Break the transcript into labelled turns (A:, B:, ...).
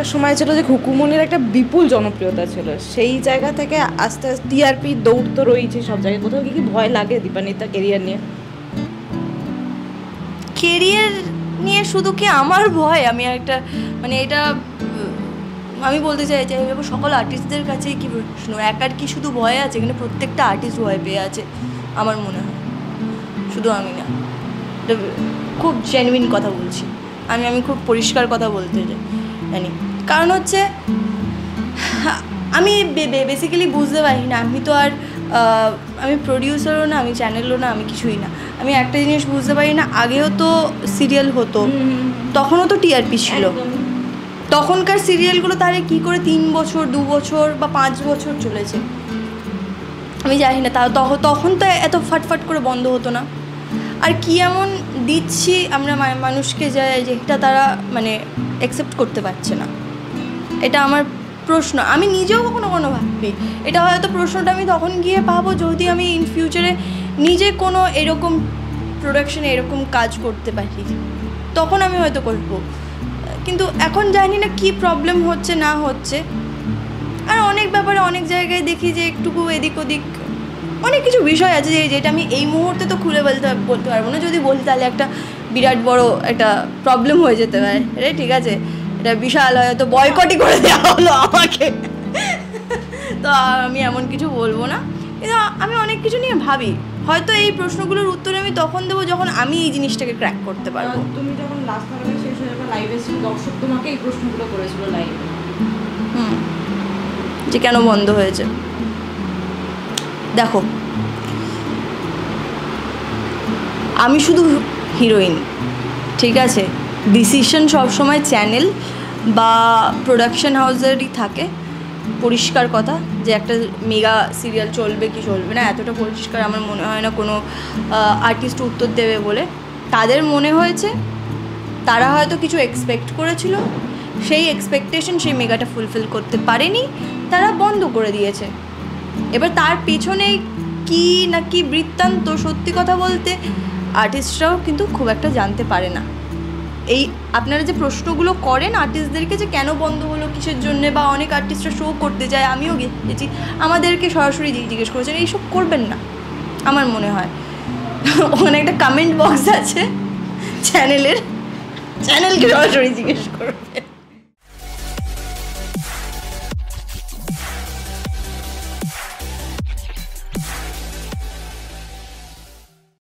A: একটা সময় ছিল যে খুকুমনির একটা বিপুল জনপ্রিয়তা ছিল, সেই জায়গা থেকে আস্তে আস্তে টিআরপি দৌড় তো রয়েছে সব জায়গায়। কোথাও কি ভয় লাগে দীপান্বিতা কেরিয়ার নিয়ে?
B: কেরিয়ার নিয়ে শুধু কি আমার ভয়? আমি একটা মানে এটা আমি বলতে চাই যে সকল আর্টিস্টদের কাছেই কি প্রশ্ন, একার কি শুধু ভয় আছে? এখানে প্রত্যেকটা আর্টিস্ট ভয় পেয়ে আছে আমার মনে হয়, শুধু আমি না। খুব জেনুইন কথা বলছি, আমি খুব পরিষ্কার কথা বলতে জানি। কারণ হচ্ছে আমি বেসিক্যালি বুঝতে পারি না, আমি তো আর আমি প্রডিউসারও না, আমি চ্যানেলও না, আমি কিছুই না। আমি একটা জিনিস বুঝতে পারি না, আগেও তো সিরিয়াল হতো, তখনও তো টিআরপি ছিল। তখনকার সিরিয়ালগুলো তাহলে কী করে 3 বছর 2 বছর বা 5 বছর চলেছে আমি জানি না। তখন তো এত ফাটফাট করে বন্ধ হতো না। আর কি এমন দিচ্ছি আমরা মানুষকে যেটা তারা মানে অ্যাকসেপ্ট করতে পারছে না, এটা আমার প্রশ্ন। আমি নিজেও কখনো ভাবি এটা, হয়তো প্রশ্নটা আমি তখন গিয়ে পাবো যদি আমি ইন ফিউচারে নিজে কোনো এরকম প্রোডাকশনে এরকম কাজ করতে পারি, তখন আমি হয়তো করবো। কিন্তু এখন জানি না কি প্রবলেম হচ্ছে না হচ্ছে। আর অনেক ব্যাপারে অনেক জায়গায় দেখি যে একটুকু এদিক ওদিক অনেক কিছু বিষয় আছে যেটা আমি এই মুহূর্তে তো খুলে বলতে পারবো না। যদি বলি তাহলে একটা বিরাট বড় একটা প্রবলেম হয়ে যেতে পারে। ঠিক আছে, এটা বিশাল হয়তো বয়কটই করে দেওয়া হলো আমাকে, তো আমি এমন কিছু বলবো না। কিন্তু আমি অনেক কিছু নিয়ে ভাবি, হয়তো এই প্রশ্নগুলোর উত্তর আমি তখন দেবো যখন আমি এই জিনিসটাকে ক্র্যাক করতে পারবো।
A: তুমি যখন লাস্ট নাটকের শেষ হয়ে যাবে লাইভে ছিল, দর্শক তোমাকে এই প্রশ্নগুলো করেছিল লাইভে,
B: যে কেন বন্ধ হয়েছে। দেখো, আমি শুধু হিরোইন, ঠিক আছে? ডিসিশন সবসময় চ্যানেল বা প্রোডাকশন হাউসেরই থাকে। পরিষ্কার কথা যে একটা মেগা সিরিয়াল চলবে কি চলবে না, এতটা পরিষ্কার আমার মনে হয় না কোনো আর্টিস্ট উত্তর দেবে বলে। তাদের মনে হয়েছে, তারা হয়তো কিছু এক্সপেক্ট করেছিল, সেই এক্সপেকটেশন সেই মেগাটা ফুলফিল করতে পারেনি, তারা বন্ধ করে দিয়েছে। এবার তার পেছনে কি না কি বৃত্তান্ত, সত্যি কথা বলতে আর্টিস্টরাও কিন্তু খুব একটা জানতে পারে না। এই আপনারা যে প্রশ্নগুলো করেন আর্টিস্টদেরকে যে কেন বন্ধ হলো, কিসের জন্যে, বা অনেক আর্টিস্টরা শো করতে যায়, আমিও গেছি, আমাদেরকে সরাসরি জিজ্ঞেস করেছেন, এইসব করবেন না আমার মনে হয়। ওখানে একটা কমেন্ট বক্স আছে চ্যানেলকে সরাসরি জিজ্ঞেস করবেন।